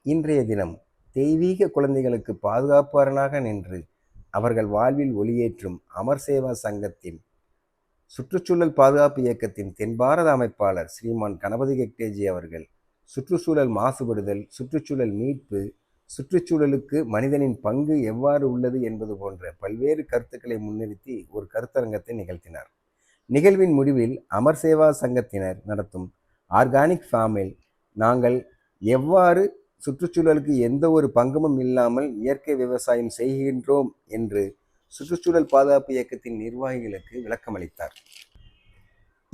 இன்றைய தினம் தெய்வீக குழந்தைகளுக்கு பாதுகாப்பாளனாக நின்று அவர்கள் வாழ்வில் ஒளியேற்றும் அமர் சேவா சங்கத்தின் சுற்றுச்சூழல் பாதுகாப்பு இயக்கத்தின் தென்பாரத அமைப்பாளர் ஸ்ரீமான் கணபதி ஹெக்டேஜி அவர்கள் சுற்றுச்சூழல் மாசுபடுதல், சுற்றுச்சூழல் மீட்பு, சுற்றுச்சூழலுக்கு மனிதனின் பங்கு எவ்வாறு உள்ளது என்பது போன்ற பல்வேறு கருத்துக்களை முன்னிறுத்தி ஒரு கருத்தரங்கத்தை நிகழ்த்தினார். நிகழ்வின் முடிவில் அமர் சேவா சங்கத்தினர் நடத்தும் ஆர்கானிக் ஃபார்மில் நாங்கள் எவ்வாறு சுற்றுச்சூழலுக்கு எந்த ஒரு பங்கமும் இல்லாமல் இயற்கை விவசாயம் செய்கின்றோம் என்று சுற்றுச்சூழல் பாதுகாப்பு இயக்கத்தின் நிர்வாகிகளுக்கு விளக்கமளித்தார்.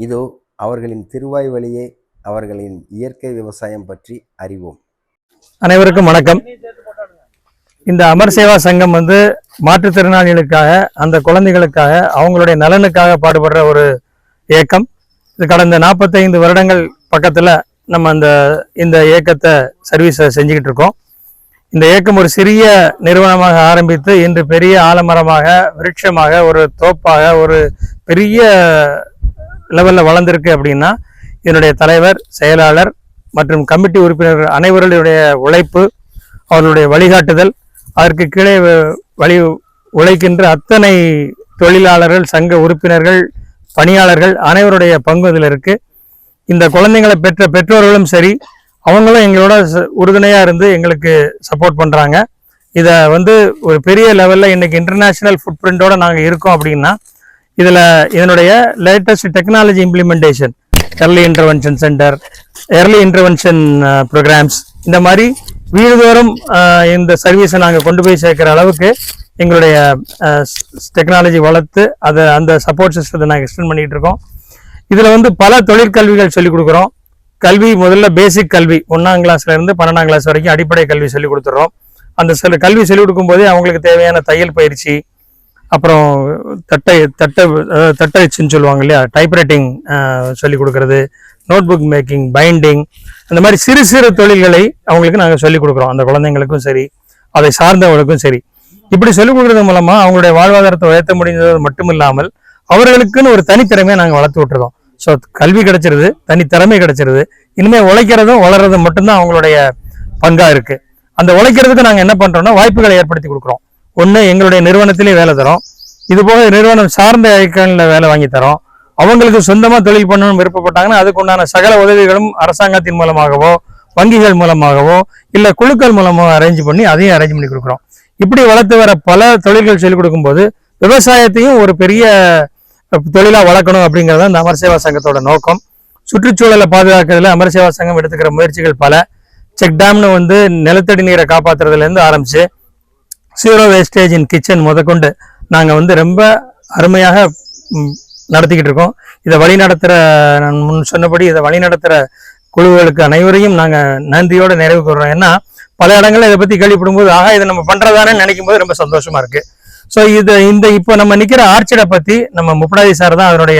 இதோ அவர்களின் திருவாய் வழியே அவர்களின் இயற்கை விவசாயம் பற்றி அறிவோம். அனைவருக்கும் வணக்கம். இந்த அமர் சேவா சங்கம் மாற்றுத்திறனாளிகளுக்காக, அந்த குழந்தைகளுக்காக, அவங்களுடைய நலனுக்காக பாடுபடுற ஒரு இயக்கம். இது கடந்த 45 வருடங்கள் பக்கத்தில் நம்ம இந்த இயக்கத்தை சர்வீஸை செஞ்சுக்கிட்டு இருக்கோம். இந்த இயக்கம் ஒரு சிறிய நிறுவனமாக ஆரம்பித்து இன்று பெரிய ஆலமரமாக, விருட்சமாக, ஒரு தோப்பாக, ஒரு பெரிய லெவலில் வளர்ந்துருக்கு. அப்படின்னா இதனுடைய தலைவர், செயலாளர் மற்றும் கமிட்டி உறுப்பினர்கள் அனைவருடைய உழைப்பு, அவர்களுடைய வழிகாட்டுதல், அதற்கு கீழே உழைக்கின்ற அத்தனை தொழிலாளர்கள், சங்க உறுப்பினர்கள், பணியாளர்கள் அனைவருடைய பங்கு இதில் இருக்குது. இந்த குழந்தைங்களை பெற்ற பெற்றோர்களும் சரி, அவங்களும் எங்களோட உறுதுணையாக இருந்து எங்களுக்கு சப்போர்ட் பண்ணுறாங்க. இதை ஒரு பெரிய லெவலில் இன்றைக்கி இன்டர்நேஷ்னல் ஃபுட் பிரிண்டோடு நாங்கள் இருக்கோம். அப்படின்னா இதனுடைய latest technology implementation, early intervention center, early intervention programs, இந்த மாதிரி வீடுதோறும் இந்த சர்வீஸை நாங்கள் கொண்டு போய் சேர்க்கிற அளவுக்கு எங்களுடைய டெக்னாலஜி வளர்த்து அந்த சப்போர்ட் சிஸ்டத்தை நாங்கள் எக்ஸ்டெண்ட் பண்ணிகிட்டு இருக்கோம். இதில் பல தொழிற்கல்விகள் சொல்லிக் கொடுக்குறோம். கல்வி முதல்ல பேசிக் கல்வி 1ஆம் கிளாஸ்லேருந்து 12ஆம் கிளாஸ் வரைக்கும் அடிப்படை கல்வி சொல்லிக் கொடுத்துட்றோம். அந்த கல்வி சொல்லிக் கொடுக்கும்போதே அவங்களுக்கு தேவையான தையல் பயிற்சி, அப்புறம் தட்டச்சுன்னு சொல்லுவாங்க இல்லையா, டைப்ரைட்டிங் சொல்லிக் கொடுக்கறது, நோட் புக் மேக்கிங், பைண்டிங், அந்த மாதிரி சிறு சிறு தொழில்களை அவங்களுக்கு நாங்கள் சொல்லிக் கொடுக்குறோம். அந்த குழந்தைங்களுக்கும் சரி, அதை சார்ந்தவங்களுக்கும் சரி. இப்படி சொல்லிக் கொடுக்கறது மூலமாக அவங்களுடைய வாழ்வாதாரத்தை உயர்த்த முடிஞ்சது மட்டும் இல்லாமல் அவர்களுக்குன்னு ஒரு தனித்திறமையை நாங்கள் வளர்த்து விட்டுருக்கோம். ஸோ கல்வி கிடைச்சிருது, தனித்திறமை கிடைச்சிருது. இனிமேல் உழைக்கிறதும் வளர்றதும் மட்டும்தான் அவங்களுடைய பங்காக இருக்குது. அந்த உழைக்கிறதுக்கு நாங்கள் என்ன பண்ணுறோம்னா வாய்ப்புகளை ஏற்படுத்தி கொடுக்குறோம். ஒன்று, எங்களுடைய நிறுவனத்திலே வேலை தரோம். இது போக நிறுவனம் சார்ந்த ஐக்கனில் வேலை வாங்கி தரோம். அவங்களுக்கு சொந்தமாக தொழில் பண்ணணும்னு விருப்பப்பட்டாங்கன்னா அதுக்கு உண்டான சகல உதவிகளும் அரசாங்கத்தின் மூலமாகவோ, வங்கிகள் மூலமாகவோ, இல்லை குழுக்கள் மூலமாக அரேஞ்ச் பண்ணி அதையும் அரேஞ்ச் பண்ணி கொடுக்குறோம். இப்படி வளர்த்து வர பல தொழில்கள் சொல்லிக் கொடுக்கும்போது விவசாயத்தையும் ஒரு பெரிய தொழிலாக வளர்க்கணும் அப்படிங்கிறது இந்த அமர் சேவா சங்கத்தோட நோக்கம். சுற்றுச்சூழலை பாதுகாக்கிறதுல அமர் சேவா சங்கம் எடுத்துக்கிற முயற்சிகள் பல. செக் டேம்னு நிலத்தடி நீரை காப்பாற்றுறதுலேருந்து ஆரம்பித்து ஜீரோ வேஸ்டேஜ் இன் கிச்சன் முதற்கொண்டு நாங்கள் ரொம்ப அருமையாக நடத்திக்கிட்டு இருக்கோம். இதை வழிநடத்துகிற, நான் முன் சொன்னபடி இதை வழிநடத்துகிற குழுக்களுக்கு அனைவரையும் நாங்கள் நன்றியோடு நிறைவு கூறுறோம். ஏன்னா பல இடங்களில் இதை பற்றி கேள்விப்படும்போது இதை நம்ம பண்ணுறதானே நினைக்கும் போது ரொம்ப சந்தோஷமாக இருக்குது. ஸோ இப்போ நம்ம நிற்கிற ஆர்ச்சிடை பற்றி நம்ம முப்படாதி சார் தான் அதனுடைய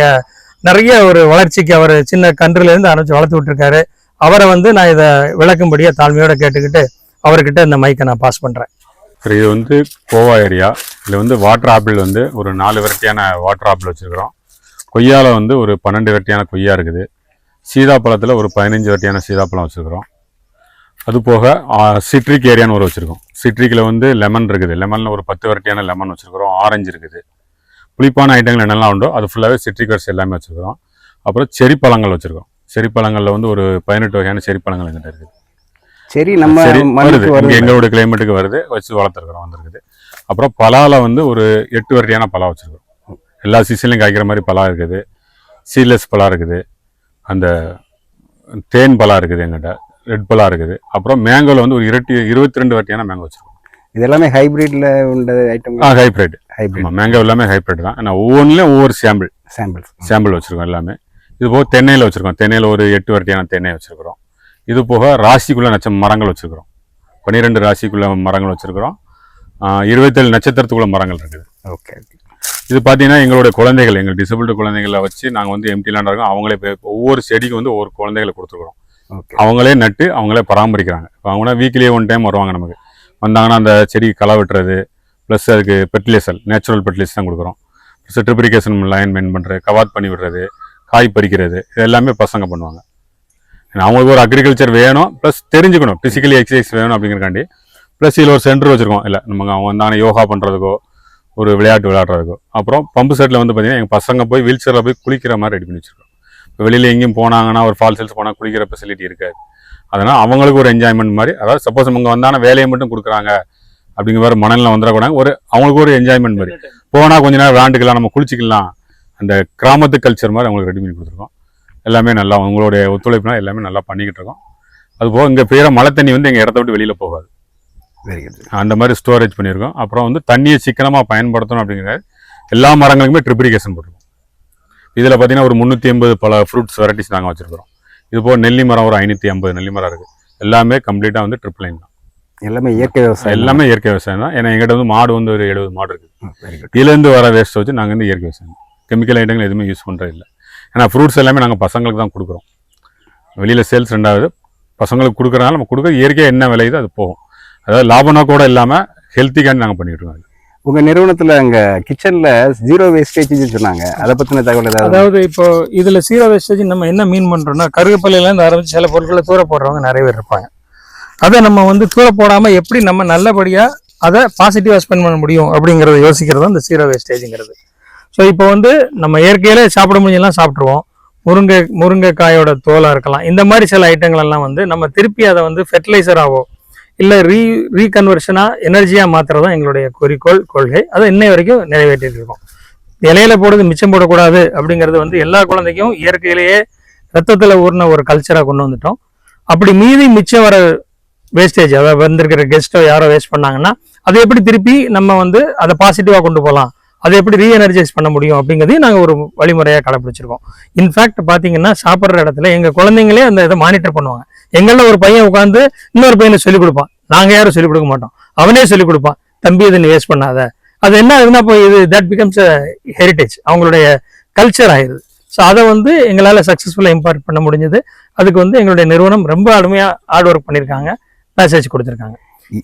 நிறைய ஒரு வளர்ச்சிக்கு அவர் சின்ன கன்றுலேருந்து ஆரம்பித்து வளர்த்து விட்டுருக்காரு. அவரை நான் இதை விளக்கும்படியாக தாழ்மையோடு கேட்டுக்கிட்டு அவர்கிட்ட இந்த மைக்கை நான் பாஸ் பண்ணுறேன். இது கோவா ஏரியா. இதில் வாட்டர் ஆப்பிள் ஒரு 4 வெரைட்டியான வாட்டர் ஆப்பிள் வச்சுருக்கிறோம். கொய்யாவில் ஒரு 12 வெரைட்டியான கொய்யா இருக்குது. சீதாப்பழத்தில் ஒரு 15 வெரைட்டியான சீதாப்பழம் வச்சுருக்கிறோம். அது போக சிட்ரிக் ஏரியான்னு ஒரு வச்சுருக்கோம். சிட்ரிக்கில் லெமன் இருக்குது. லெமனில் ஒரு 10 வெரைட்டியான லெமன் வச்சுருக்கிறோம். ஆரஞ்சு இருக்குது. புளிப்பான ஐட்டங்கள் என்னெல்லாம் உண்டோ அது ஃபுல்லாகவே சிட்ரிக்கர்ஸ் எல்லாமே வச்சுருக்கிறோம். அப்புறம் செரி பழங்கள் வச்சுருக்கோம். செரி பழங்களில் ஒரு 18 வகையான செரி பழங்கள் எங்கிட்ட இருக்குது. சரி, நம்ம வருது, எங்களோட கிளைமேட்டுக்கு வருது, வச்சு வளர்த்துருக்குறோம், வந்துருக்குது. அப்புறம் பலாவில் ஒரு 8 வெரைட்டியான பலா வச்சுருக்கோம். எல்லா சீசன்லையும் காய்க்கிற மாதிரி பலா இருக்குது. சீட்லெஸ் பலா இருக்குது. அந்த தேன் பலா இருக்குது, எங்கிட்ட ரெட் பலா இருக்குது. அப்புறம் மேங்கோவில் ஒரு 22 வெரைட்டியான மேங்கோ வச்சுருக்கோம். இது எல்லாமே ஹைப்ரிட்ல உள்ள ஐட்டம். ஹைப்ரிட் மேங்கோ எல்லாமே ஹைப்ரிட் தான். ஆனால் ஒவ்வொன்றுலையும் ஒவ்வொரு சாம்பிள் வச்சுருக்கோம் எல்லாமே. இது போக தென்னையில் வச்சுருக்கோம். தென்னையில் ஒரு 8 வெரைட்டியான தென்னை வச்சுருக்கிறோம். இது போக ராசிக்குள்ள மரங்கள் வச்சுருக்கிறோம். 12 ராசிக்குள்ள மரங்கள் வச்சுருக்கிறோம். 27 நட்சத்திரத்துக்குள்ள மரங்கள் இருக்குது. ஓகே. இது பார்த்தீங்கன்னா எங்களுடைய குழந்தைகள், எங்கள் டிசபிள்டு குழந்தைகளை வச்சு நாங்கள் எம்டி லேண்டாக இருக்கோம். அவங்களே ஒவ்வொரு செடிக்கு ஒவ்வொரு குழந்தைகளை கொடுத்துருக்குறோம். அவங்களே நட்டு அவங்களே பராமரிக்கிறாங்க. இப்போ அவங்கள வீக்லியே 1 டைம் வருவாங்க. நமக்கு வந்தாங்கன்னா அந்த செடி களை வெட்டுறது, ப்ளஸ் அதுக்கு ஃபெர்டிலைசர், நேச்சுரல் ஃபெர்டிலைசர் தான் கொடுக்குறோம். ப்ளஸ் ட்ரிப்ரிகேஷன் லைன் மெயின் பண்ணுறது, கவாத் பண்ணி விடுறது, காய் பறிக்கிறது, இது எல்லாமே பசங்க பண்ணுவாங்க. ஏன்னா அவங்களுக்கு ஒரு அக்ரிகல்ச்சர் வேணும், ப்ளஸ் தெரிஞ்சுக்கணும், ஃபிசிக்கலி எக்ஸசைஸ் வேணும் அப்படிங்கிறக்காண்டி. ப்ளஸ் இதில் ஒரு சென்டர் வச்சுருக்கோம். இல்லை நம்ம அவங்க வந்தாங்க யோகா பண்ணுறதுக்கோ ஒரு விளையாட்டு விளையாடுறதுக்கோ. அப்புறம் பம்பு செட்டில் வந்து பார்த்தீங்கன்னா எங்கள் பசங்க போய் வீல் சேரில் போய் குளிக்கிற மாதிரி ரெடி பண்ணி வச்சுருக்கோம். இப்போ வெளியில் எங்கேயும் போனாங்கன்னா ஒரு ஃபால்ஸ் ஹில்ஸ் போனால் குளிக்கிற ஃபெசிலிட்டி இருக்காது. அதனால் அவங்களுக்கு ஒரு என்ஜாய்மெண்ட் மாதிரி, அதாவது சப்போஸ் இவங்க வந்தாங்கன்னா வேலையை மட்டும் கொடுக்குறாங்க அப்படிங்கிற மாதிரி மனநிலை வந்துடக்கூடாது. அவங்களுக்கு ஒரு என்ஜாய்மெண்ட் மாதிரி போனால் கொஞ்ச நேரம் விளையாண்டுக்கலாம், நம்ம குளிச்சிக்கலாம், அந்த கிராமத்து கல்ச்சர் மாதிரி அவங்களுக்கு ரெடி பண்ணி கொடுத்துருக்கோம். எல்லாமே நல்லா உங்களுடைய ஒத்துழைப்புனா எல்லாமே நல்லா பண்ணிக்கிட்டு இருக்கோம். அதுபோக இங்கே பெய்கிற மழை தண்ணி வந்து எங்கள் இடத்த விட்டு வெளியில் போகாது, அந்த மாதிரி ஸ்டோரேஜ் பண்ணியிருக்கோம். அப்புறம் வந்து தண்ணியை சிக்கனமாக பயன்படுத்தணும் அப்படிங்கிறது எல்லா மரங்களுக்குமே ட்ரிப் இரிகேஷன் போட்டிருக்கோம். இதில் பார்த்தீங்கன்னா ஒரு 350 பல ஃப்ரூட்ஸ் வெரைட்டிஸ் நாங்கள் வச்சுருக்கிறோம். இது போக நெல்லி மரம் ஒரு 550 நெல்லி மரம் இருக்குது. எல்லாமே கம்ப்ளீட்டாக வந்து ட்ரிப் லைன் தான். எல்லாமே இயற்கை விவசாயம். எல்லாமே இயற்கை விவசாயம் தான். ஏன்னா எங்கிட்ட வந்து மாடு வந்து ஒரு 70 மாடு இருக்குது. இதுலேருந்து வர வேஸ்ட்டை வச்சு நாங்கள் வந்து இயற்கை விவசாயம், கெமிக்கல் ஐட்டங்கள் எதுவுமே யூஸ் பண்ணுறது இல்லை. ஏன்னா ஃப்ரூட்ஸ் எல்லாமே நாங்கள் பசங்களுக்கு தான் கொடுக்குறோம். வெளியில் சேல்ஸ் 2வது, பசங்களுக்கு கொடுக்குறதுனால நம்ம கொடுக்க இயற்கையாக என்ன விளையுதோ அது போகும். அதாவது லாப நோக்கோட இல்லாமல் ஹெல்த்திக்காண்டி நாங்கள் பண்ணிக்கிட்டு இருக்கோம். உங்கள் நிறுவனத்தில் அங்கே கிச்சனில் 0 வேஸ்டேஜ்னு சொன்னாங்க, அதை பற்றின தகவல் ஏதாவது? அதாவது இப்போ இதில் 0 வேஸ்டேஜ் நம்ம என்ன மீன் பண்ணுறோம்னா, கருவேப்பிலையிலேருந்து ஆரம்பிச்சு சில பொருட்களை தூர போடுறவங்க நிறைய பேர் இருப்பாங்க. அதை நம்ம வந்து தூர போடாமல் எப்படி நம்ம நல்லபடியாக அதை பாசிட்டிவாக ஸ்பெண்ட் பண்ண முடியும் அப்படிங்கிறத யோசிக்கிறது தான் இந்த 0 வேஸ்டேஜுங்கிறது. ஸோ இப்போ வந்து நம்ம இயற்கையிலே சாப்பிட முடிஞ்செல்லாம் சாப்பிட்ருவோம். முருங்கைக்காயோட தோலாக இருக்கலாம், இந்த மாதிரி சில ஐட்டங்கள் எல்லாம் வந்து நம்ம திருப்பி அதை வந்து ஃபெர்டிலைசராகவோ இல்லை ரீகன்வர்ஷனாக எனர்ஜியாக மாற்றுறது தான் எங்களுடைய கொள்கை. அதை இன்னை வரைக்கும் நிறைவேற்றிட்டு இருக்கோம். இலையில போடுறது மிச்சம் போடக்கூடாது அப்படிங்கிறது வந்து எல்லா குழந்தைக்கும் இயற்கையிலேயே ரத்தத்தில் ஊர்ன ஒரு கல்ச்சராக கொண்டு வந்துட்டோம். அப்படி மீதி மிச்சம் வர வேஸ்டேஜ், அதாவது வந்திருக்கிற கெஸ்ட்டோ யாரோ வேஸ்ட் பண்ணாங்கன்னா அதை எப்படி திருப்பி நம்ம வந்து அதை பாசிட்டிவாக கொண்டு போகலாம், அதை எப்படி ரீஎனர்ஜைஸ் பண்ண முடியும் அப்படிங்கிறதையும் நாங்கள் ஒரு வழிமுறையாக கடைப்பிடிச்சிருக்கோம். இன்ஃபேக்ட் பார்த்தீங்கன்னா சாப்பிட்ற இடத்துல எங்கள் குழந்தைங்களே அந்த இதை மானிட்டர் பண்ணுவாங்க. எங்களில் ஒரு பையன் உட்காந்து இன்னொரு பையனை சொல்லிக் கொடுப்பான், நாங்கள் யாரும் சொல்லிக் கொடுக்க மாட்டோம், அவனே சொல்லிக் கொடுப்பான், தம்பி இதை நீ வேஸ்ட் பண்ணாத. அது என்ன ஆகுதுன்னா இப்போ இது தட் பிகம்ஸ் அ ஹெரிட்டேஜ், அவங்களுடைய கல்ச்சர் ஆயிடுது. ஸோ அதை வந்து எங்களால் சக்ஸஸ்ஃபுல்லாக இம்பார்ட் பண்ண முடிஞ்சது. அதுக்கு வந்து எங்களுடைய நிறுவனம் ரொம்ப அருமையாக ஹார்ட் ஒர்க் பண்ணியிருக்காங்க, மெசேஜ் கொடுத்துருக்காங்க.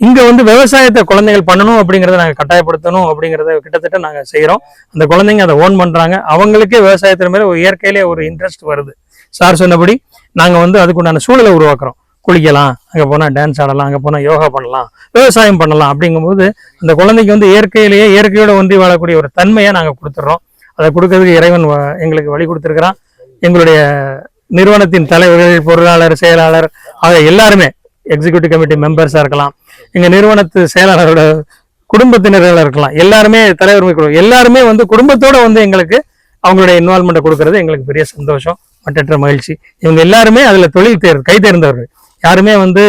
இங்கே வந்து விவசாயத்தை குழந்தைகள் பண்ணணும் அப்படிங்கிறத நாங்கள் கட்டாயப்படுத்தணும் அப்படிங்கிறத கிட்டத்தட்ட நாங்கள் செய்கிறோம். அந்த குழந்தைங்க அதை ஓன் பண்ணுறாங்க, அவங்களுக்கே விவசாயத்தின் மேலே ஒரு இயற்கையிலே ஒரு இன்ட்ரெஸ்ட் வருது. சார் சொன்னபடி நாங்கள் வந்து அதுக்குண்டான சூழலை உருவாக்குறோம். குளிக்கலாம், அங்கே போனால் டான்ஸ் ஆடலாம், அங்கே போனால் யோகா பண்ணலாம், விவசாயம் பண்ணலாம். அப்படிங்கும்போது அந்த குழந்தைக்கு வந்து இயற்கையிலேயே இயற்கையோட ஒன்றி வாழக்கூடிய ஒரு தன்மையை நாங்கள் கொடுத்துட்றோம். அதை கொடுக்கறதுக்கு இறைவன் எங்களுக்கு வழி கொடுத்துருக்கிறான். எங்களுடைய நிறுவனத்தின் தலைவர்கள், பொருளாளர், செயலாளர் ஆக எல்லாருமே, எக்ஸிக்யூட்டிவ் கமிட்டி மெம்பர்ஸாக இருக்கலாம், எங்கள் நிறுவனத்து செயலாளரோட குடும்பத்தினர்களாக இருக்கலாம், எல்லாருமே தலைவர் எல்லாருமே வந்து குடும்பத்தோடு வந்து எங்களுக்கு அவங்களுடைய இன்வால்மெண்ட்டை கொடுக்கறது எங்களுக்கு பெரிய சந்தோஷம், மற்றற்ற மகிழ்ச்சி. இவங்க எல்லாருமே அதில் கை தேர்ந்தவர்கள். யாருமே வந்து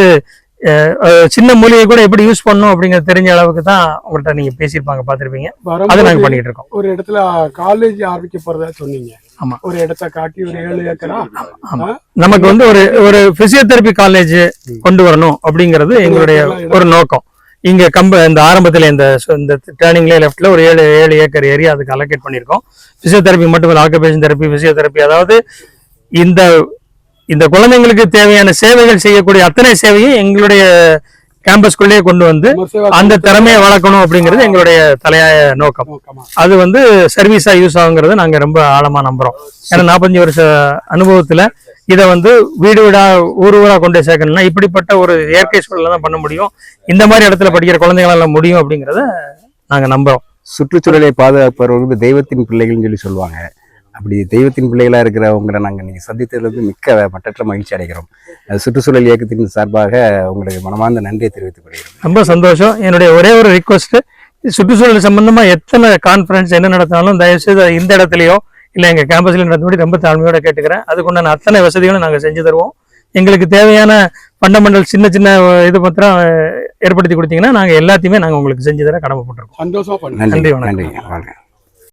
சின்ன மூலிகை கூட எப்படி யூஸ் பண்ணணும் அப்படிங்கிறது தெரிஞ்ச அளவுக்கு தான் உங்கள்கிட்ட நீங்க பேசியிருப்பாங்க, பார்த்துருப்பீங்க. அதை நாங்கள் பண்ணிட்டு இருக்கோம். ஒரு இடத்துல காலேஜ் ஆரம்பிக்க போறதா சொன்னீங்க. ஆமா, ஒரு இடத்த காட்டி ஒரு 7 ஏக்கரா. நமக்கு வந்து ஒரு பிசியோதெரபி காலேஜ் கொண்டு வரணும் அப்படிங்கிறது எங்களுடைய ஒரு நோக்கம். இங்க இந்த ஆரம்பத்தில் இந்த டேர்னிங்ல லெஃப்ட்ல ஒரு 7 ஏக்கர் ஏரியா அதுக்கு அலோகேட் பண்ணியிருக்கோம். பிசியோதெரபி மட்டும் இல்லை, ஆக்குபேஷன் தெரப்பி, பிசியோதெரப்பி, அதாவது இந்த குழந்தைங்களுக்கு தேவையான சேவைகள் செய்யக்கூடிய அத்தனை சேவையும் எங்களுடைய கேம்பஸ்குள்ளேயே கொண்டு வந்து அந்த திறமையை வளர்க்கணும் அப்படிங்கிறது எங்களுடைய தலையாய நோக்கம். அது வந்து சர்வீஸா யூஸ் ஆகுங்கிறத நாங்க ரொம்ப ஆழமா நம்புறோம். ஏன்னா 45 வருஷ அனுபவத்துல இதை வந்து வீடு வீடா ஊரா கொண்டு சேர்க்கணும்னா இப்படிப்பட்ட ஒரு இயற்கை சூழல தான் பண்ண முடியும். இந்த மாதிரி இடத்துல படிக்கிற குழந்தைங்களால முடியும் அப்படிங்கிறத நாங்க நம்புறோம். சுற்றுச்சூழலை பாதுகாப்பவர்களுக்கு தெய்வத்தின் பிள்ளைகள்னு சொல்லி சொல்லுவாங்க. அப்படி தெய்வத்தின் பிள்ளைகளாக இருக்கிறவங்களை நாங்கள் நீங்கள் சந்தித்ததுக்கு மிக்க மற்றற்ற மகிழ்ச்சி அடைகிறோம். சுற்றுச்சூழல் இயக்கத்தின் சார்பாக உங்களுக்கு மனமார்ந்த நன்றியை தெரிவித்துக் கொள்கிறோம். ரொம்ப சந்தோஷம். என்னுடைய ஒரே ஒரு ரிக்வஸ்ட், சுற்றுச்சூழல் சம்பந்தமா எத்தனை கான்ஃபரன்ஸ் என்ன நடத்தினாலும் தயவுசெய்து இந்த இடத்துலையோ இல்லை எங்கள் கேம்பஸ்ல நடத்தபடி ரொம்ப தாழ்மையோட கேட்டுக்கிறேன். அதுக்குண்டான அத்தனை வசதிகளும் நாங்கள் செஞ்சு தருவோம். எங்களுக்கு தேவையான ஃபண்டமெண்டல் சின்ன சின்ன இது மாத்திரம் ஏற்படுத்தி கொடுத்தீங்கன்னா நாங்கள் எல்லாத்தையுமே நாங்கள் உங்களுக்கு செஞ்சு தர கடமைப்பட்டிருக்கோம். சந்தோஷமா. நன்றி, நன்றி.